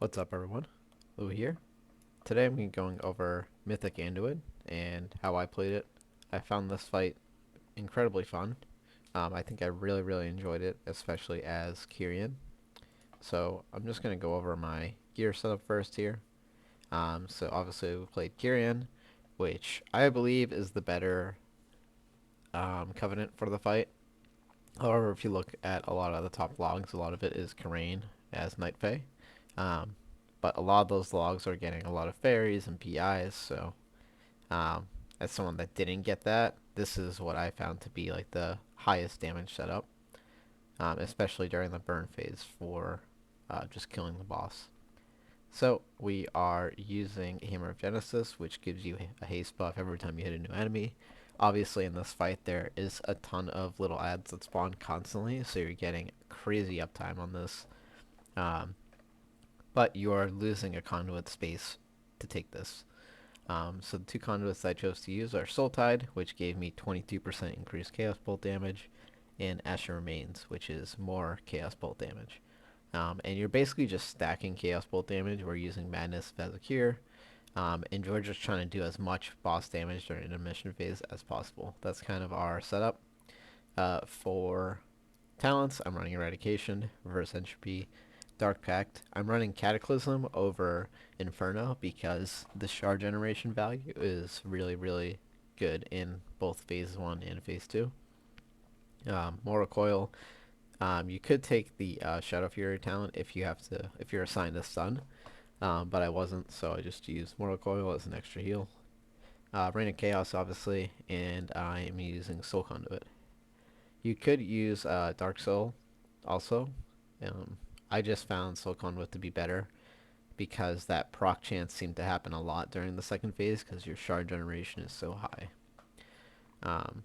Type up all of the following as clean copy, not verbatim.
What's up, everyone? Lou here. Today I'm going to be going over Mythic Anduin and how I played it. I found this fight incredibly fun. I think I really enjoyed it, especially as Kyrian. So I'm just going to go over my gear setup first here. So obviously we played Kyrian, which I believe is the better covenant for the fight. However, if you look at a lot of the top logs, a lot of it is Kyrian as Night Fae. Um, but a lot of those logs are getting a lot of fairies and PIs, so um, as someone that didn't get that, this is what I found to be like the highest damage setup, especially during the burn phase for just killing the boss. So we are using Hammer of Genesis, which gives you a haste buff every time you hit a new enemy. Obviously, in this fight, there is a ton of little adds that spawn constantly, so you're getting crazy uptime on this. Um, but you are losing a conduit space to take this. So the two conduits I chose to use are Soul Tide, which gave me 22% increased Chaos Bolt damage, and Ashen Remains, which is more Chaos Bolt damage. And you're basically just stacking Chaos Bolt damage. We're using Madness as a cure, and we're just trying to do as much boss damage during intermission phase as possible. That's kind of our setup. For talents, I'm running Eradication, Reverse Entropy, Dark Pact. I'm running Cataclysm over Inferno because the shard generation value is really good in both phase 1 and phase 2. Mortal Coil. You could take the Shadow Fury talent if you're assigned a stun, but I wasn't, so I just used Mortal Coil as an extra heal. Reign of Chaos, obviously, and I am using Soul Conduit. You could use Dark Soul also. Um, I just found Soul Conduit to be better because that proc chance seemed to happen a lot during the second phase because your shard generation is so high. Um,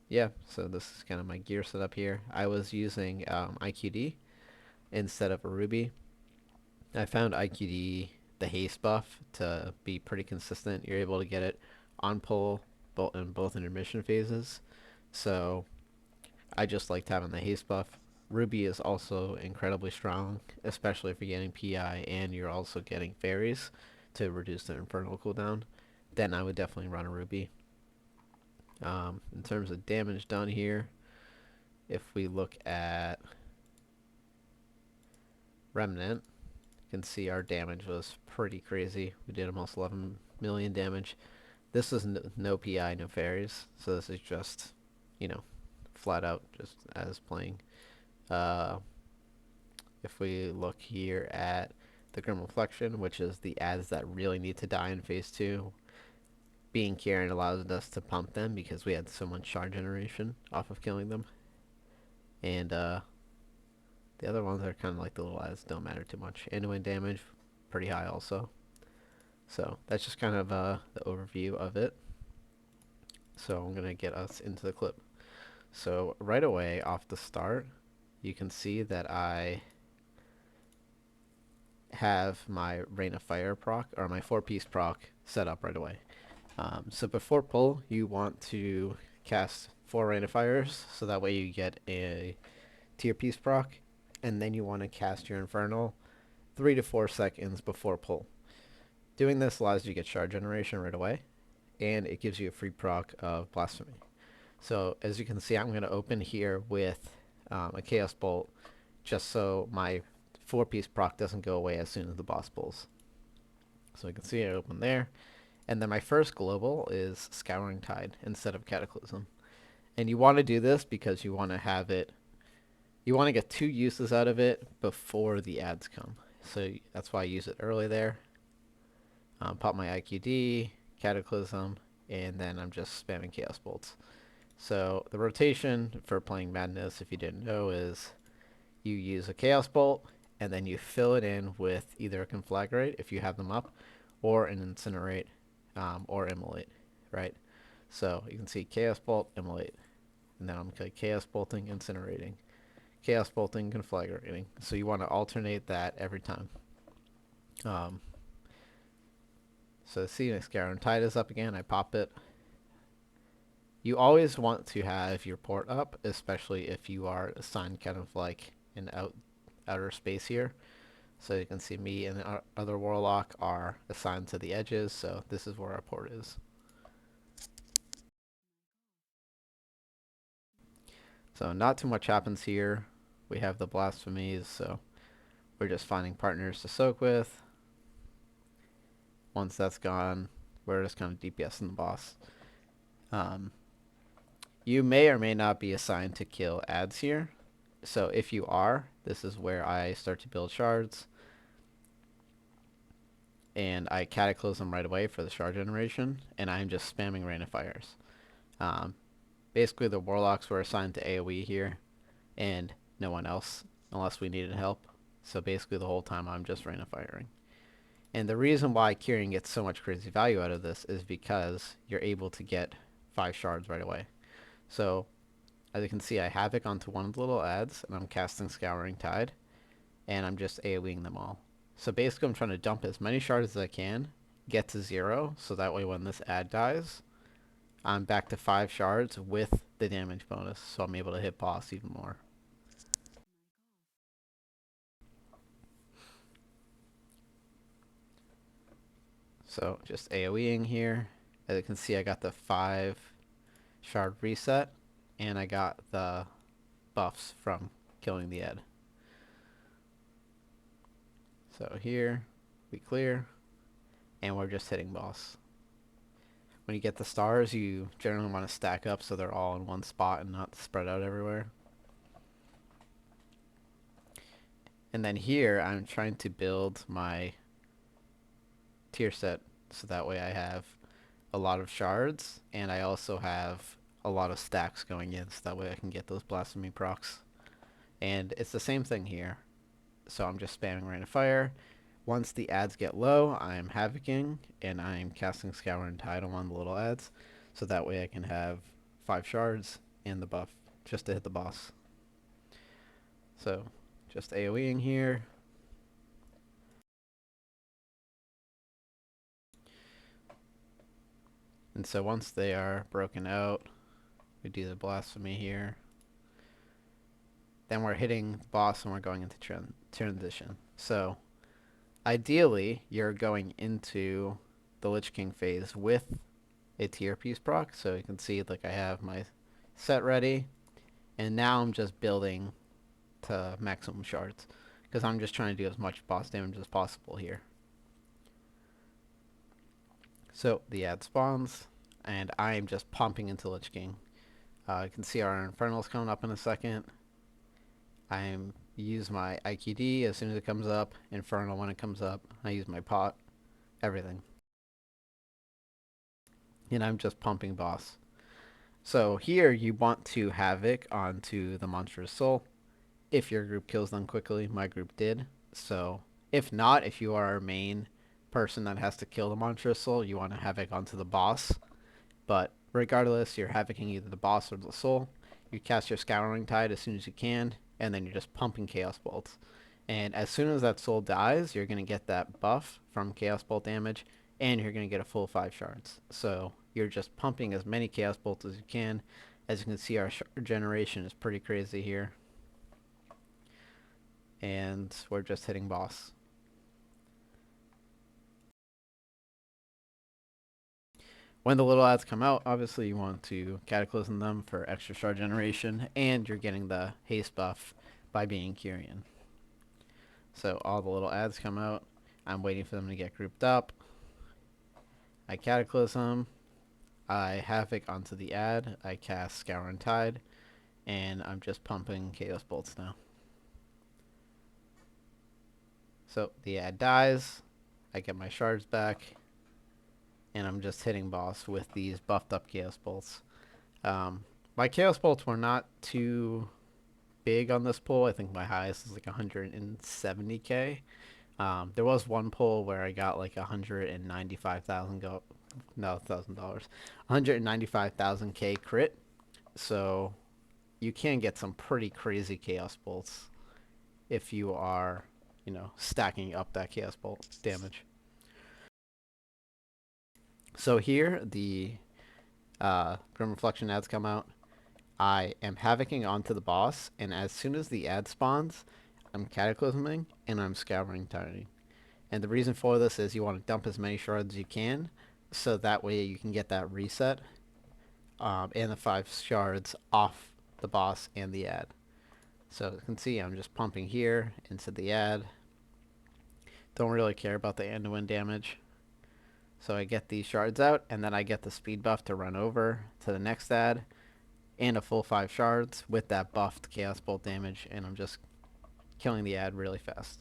yeah, so this is kind of my gear setup here. I was using IQD instead of a Ruby. I found IQD, the haste buff, to be pretty consistent. You're able to get it on pull in both intermission phases. So I just liked having the haste buff. Ruby is also incredibly strong, especially if you're getting PI and you're also getting fairies to reduce the infernal cooldown. Then I would definitely run a Ruby. In terms of damage done here, if we look at Remnant, you can see our damage was pretty crazy. We did almost 11 million damage. This is no PI, no fairies, so this is just, you know, flat out just as playing. Uh, if we look here at the Grim Reflection, which is the ads that really need to die in phase 2, being Kieran allows us to pump them because we had so much shard generation off of killing them. And the other ones are kind of like the little ads, don't matter too much. Anduin damage, pretty high also. So that's just kind of the overview of it. So I'm going to get us into the clip. So right away off the start, you can see that I have my Rain of Fire proc, or my 4-piece proc, set up right away. So before pull, you want to cast 4 Rain of Fires, so that way you get a tier piece proc, and then you want to cast your Infernal 3 to 4 seconds before pull. Doing this allows you to get shard generation right away, and it gives you a free proc of Blasphemy. So as you can see, I'm going to open here with a Chaos Bolt, just so my 4-piece proc doesn't go away as soon as the boss pulls. So you can see I open there. And then my first global is Scouring Tide instead of Cataclysm. And you want to do this because you want to have it, you want to get 2 uses out of it before the ads come. So that's why I use it early there. Pop my IQD, Cataclysm, and then I'm just spamming Chaos Bolts. So the rotation for playing Madness, if you didn't know, is you use a Chaos Bolt, and then you fill it in with either a Conflagrate, if you have them up, or an Incinerate, or Immolate, right? So you can see Chaos Bolt, Immolate, and then I'm Chaos Bolting, Incinerating, Chaos Bolting, Conflagrating. So you want to alternate that every time. So see, my Scouring Tide is up again. I pop it. You always want to have your port up, especially if you are assigned kind of like an outer space here. So you can see me and the other Warlock are assigned to the edges, so this is where our port is. So not too much happens here. We have the blasphemies, so we're just finding partners to soak with. Once that's gone, we're just kind of DPSing the boss. You may or may not be assigned to kill ads here. So if you are, this is where I start to build shards. And I cataclysm right away for the shard generation. And I'm just spamming Rain of Fires. Basically, the Warlocks were assigned to AoE here. And no one else, unless we needed help. So basically the whole time I'm just Rain of Firing. And the reason why Kyrian gets so much crazy value out of this is because you're able to get 5 shards right away. So, as you can see, I Havoc onto one of the little ads, and I'm casting Scouring Tide, and I'm just AoEing them all. So basically I'm trying to dump as many shards as I can, get to 0, so that way when this ad dies, I'm back to 5 shards with the damage bonus, so I'm able to hit boss even more. So just AoEing here. As you can see, I got the 5 shard reset, and I got the buffs from killing the Ed. So here, we clear, and we're just hitting boss. When you get the stars, you generally want to stack up so they're all in one spot and not spread out everywhere. And then here, I'm trying to build my tier set so that way I have a lot of shards, and I also have a lot of stacks going in, so that way I can get those blasphemy procs. And it's the same thing here. So I'm just spamming Rain of Fire. Once the ads get low, I'm Havocing, and I'm casting Scouring Tide on one of the little ads, so that way I can have 5 shards and the buff just to hit the boss. So just AoEing here. And so once they are broken out, we do the blasphemy here. Then we're hitting the boss and we're going into transition. So ideally, you're going into the Lich King phase with a tier piece proc. So you can see like I have my set ready, and now I'm just building to maximum shards because I'm just trying to do as much boss damage as possible here. So the ad spawns, and I am just pumping into Lich King. You can see our Infernal's coming up in a second. I use my IQD as soon as it comes up, Infernal when it comes up. I use my pot, everything. And I'm just pumping boss. So here you want to Havoc onto the Monstrous Soul. If your group kills them quickly, my group did. So if not, if you are our main person that has to kill the Monstrous Soul, you want to Havoc onto the boss. But regardless, you're Havocing either the boss or the soul. You cast your Scouring Tide as soon as you can, and then you're just pumping Chaos Bolts. And as soon as that soul dies, you're going to get that buff from Chaos Bolt damage, and you're going to get a full 5 shards. So you're just pumping as many Chaos Bolts as you can. As you can see, our shard generation is pretty crazy here. And we're just hitting boss. When the little ads come out, obviously you want to cataclysm them for extra shard generation, and you're getting the haste buff by being Kyrian. So all the little ads come out. I'm waiting for them to get grouped up. I cataclysm. I Havoc onto the ad. I cast Scouring Tide, and I'm just pumping Chaos Bolts now. So the ad dies. I get my shards back, and I'm just hitting boss with these buffed up Chaos Bolts. My Chaos Bolts were not too big on this pull. I think my highest is like 170k. There was one pull where I got like 195,000 $1,000, 195,000k crit. So you can get some pretty crazy Chaos Bolts if you are, stacking up that Chaos Bolt damage. So here, the Grim Reflection ads come out. I am Havocing onto the boss, and as soon as the ad spawns, I'm cataclysming, and I'm scouring tiding. And the reason for this is you want to dump as many shards as you can, so that way you can get that reset and the 5 shards off the boss and the ad. So you can see I'm just pumping here into the ad. Don't really care about the Anduin damage. So I get these shards out, and then I get the speed buff to run over to the next ad, and a full 5 shards with that buffed Chaos Bolt damage, and I'm just killing the ad really fast.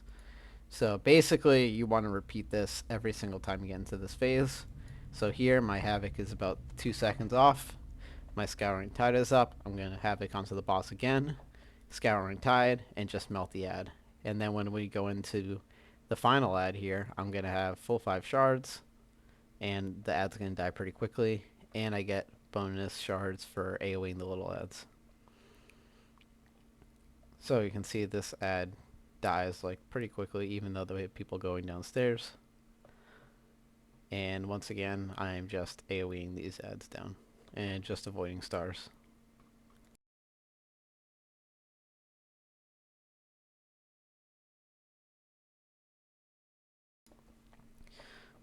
So basically, you want to repeat this every single time you get into this phase. So here, my Havoc is about 2 seconds off. My Scouring Tide is up. I'm going to Havoc onto the boss again, Scouring Tide, and just melt the ad. And then when we go into the final ad here, I'm going to have full 5 shards, and the ad's going to die pretty quickly, and I get bonus shards for AoEing the little ads. So you can see this ad dies like pretty quickly, even though we have people going downstairs. And once again, I'm just AoEing these ads down and just avoiding stars.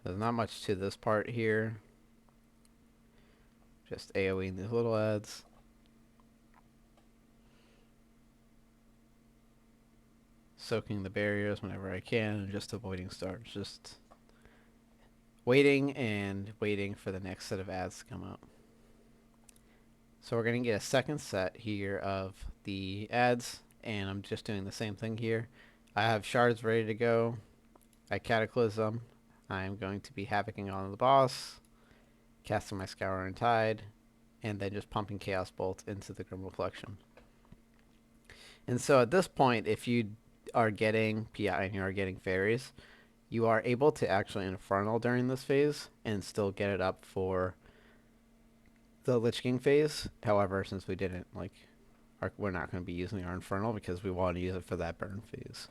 There's not much to this part here. Just AoEing these little ads. Soaking the barriers whenever I can and just avoiding stars. Just waiting and waiting for the next set of ads to come out. So we're going to get a second set here of the ads, and I'm just doing the same thing here. I have shards ready to go. I Cataclysm. I'm going to be Havocing on the boss, casting my Scouring Tide, and then just pumping Chaos Bolt into the Grim Reflection. And so at this point, if you are getting PI and you are getting fairies, you are able to actually Infernal during this phase and still get it up for the Lich King phase. However, since we didn't, we're not going to be using our Infernal because we want to use it for that burn phase.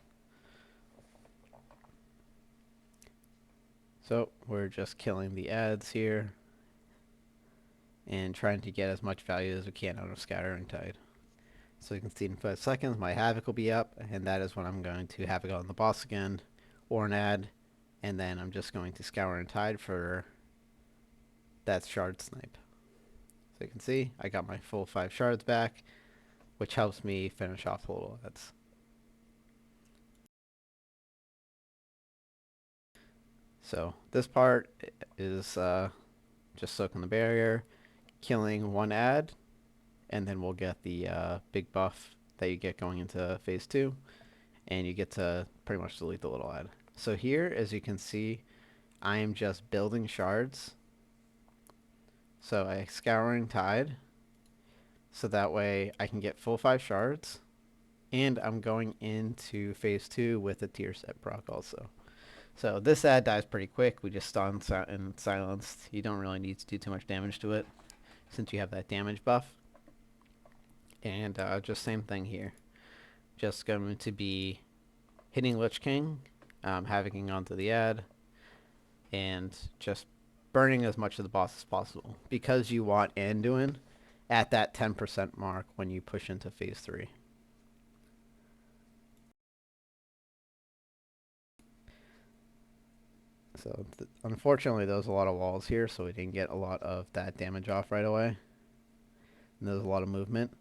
So we're just killing the ads here and trying to get as much value as we can out of Scouring Tide. So you can see in 5 seconds my Havoc will be up, and that is when I'm going to Havoc on the boss again, or an ad, and then I'm just going to Scouring Tide for that shard snipe. So you can see I got my full 5 shards back, which helps me finish off the little ads. So this part is just soaking the barrier, killing 1 ad, and then we'll get the big buff that you get going into phase 2, and you get to pretty much delete the little ad. So here, as you can see, I am just building shards. So I Scouring Tide, so that way I can get full 5 shards, and I'm going into phase 2 with a tier set proc also. So this ad dies pretty quick. We just stun and silenced. You don't really need to do too much damage to it since you have that damage buff. And just same thing here. Just going to be hitting Lich King, Havocing onto the ad, and just burning as much of the boss as possible, because you want Anduin at that 10% mark when you push into phase 3. So unfortunately there was a lot of walls here, so we didn't get a lot of that damage off right away. And there was a lot of movement,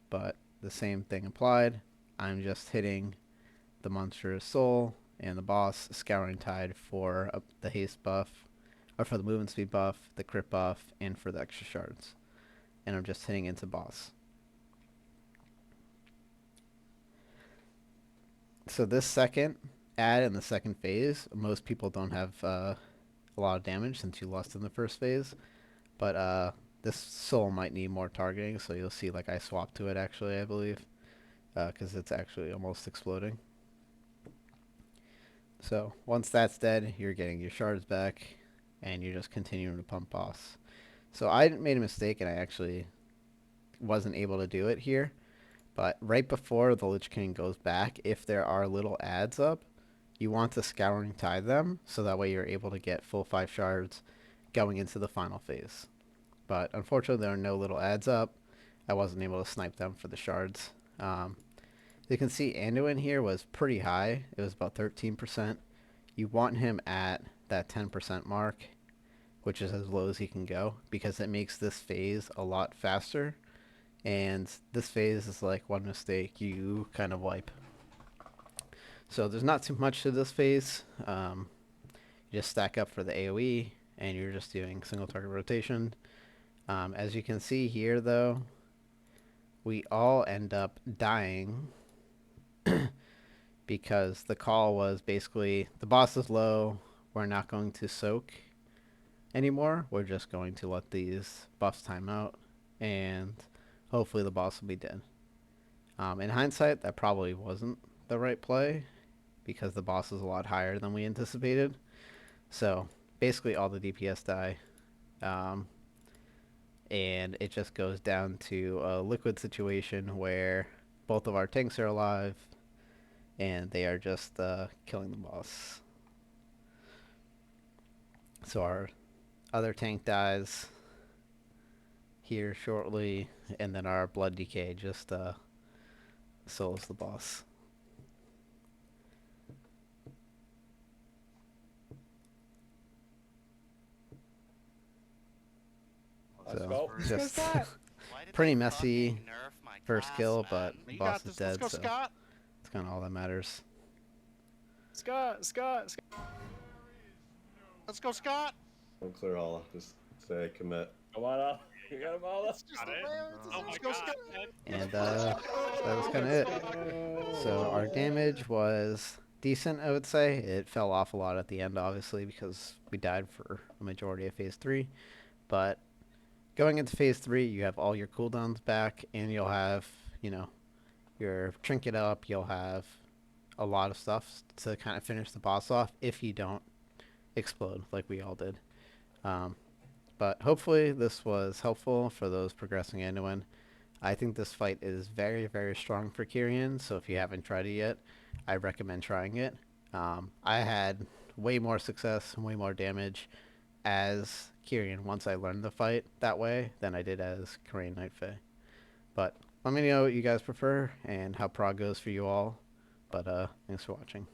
but the same thing applied. I'm just hitting the Monstrous Soul and the boss, Scouring Tide for the haste buff, or for the movement speed buff, the crit buff, and for the extra shards. And I'm just hitting into boss. So this second ad in the second phase, most people don't have a lot of damage since you lost in the first phase, but this soul might need more targeting, so you'll see like I swapped to it actually, I believe, because it's actually almost exploding. So once that's dead, you're getting your shards back, and you're just continuing to pump boss. So I made a mistake, and I actually wasn't able to do it here. But right before the Lich King goes back, if there are little ads up, you want to Scouring Tide them, so that way you're able to get full 5 shards going into the final phase. But unfortunately, there are no little ads up. I wasn't able to snipe them for the shards. You can see Anduin here was pretty high. It was about 13%. You want him at that 10% mark, which is as low as he can go, because it makes this phase a lot faster. And this phase is like one mistake, you kind of wipe. So there's not too much to this phase. You just stack up for the AoE, and you're just doing single target rotation. As you can see here, though, we all end up dying because the call was basically the boss is low, we're not going to soak anymore, we're just going to let these buffs time out, and hopefully the boss will be dead. In hindsight, that probably wasn't the right play because the boss is a lot higher than we anticipated. So basically all the DPS die. And it just goes down to a liquid situation where both of our tanks are alive and they are just killing the boss. So our other tank dies here shortly, and then our blood decay just solos the boss. So just pretty messy first kill, but the boss is dead, so it's kind of all that matters. Scott! Let's go, Scott! Don't clear all up, just say commit. Come on up. You got them all up. Let's go, Scott! And that was kind of it. So our damage was decent, I would say. It fell off a lot at the end, obviously, because we died for a majority of phase 3. But going into phase 3, you have all your cooldowns back, and you'll have, you know, your trinket up. You'll have a lot of stuff to kind of finish the boss off if you don't explode like we all did. But hopefully this was helpful for those progressing Anduin. I think this fight is very, very strong for Kyrian, so if you haven't tried it yet, I recommend trying it. I had way more success and way more damage as Kyrian once I learned the fight that way than I did as Kyrian Night Fae. But let me know what you guys prefer and how prog goes for you all. But thanks for watching.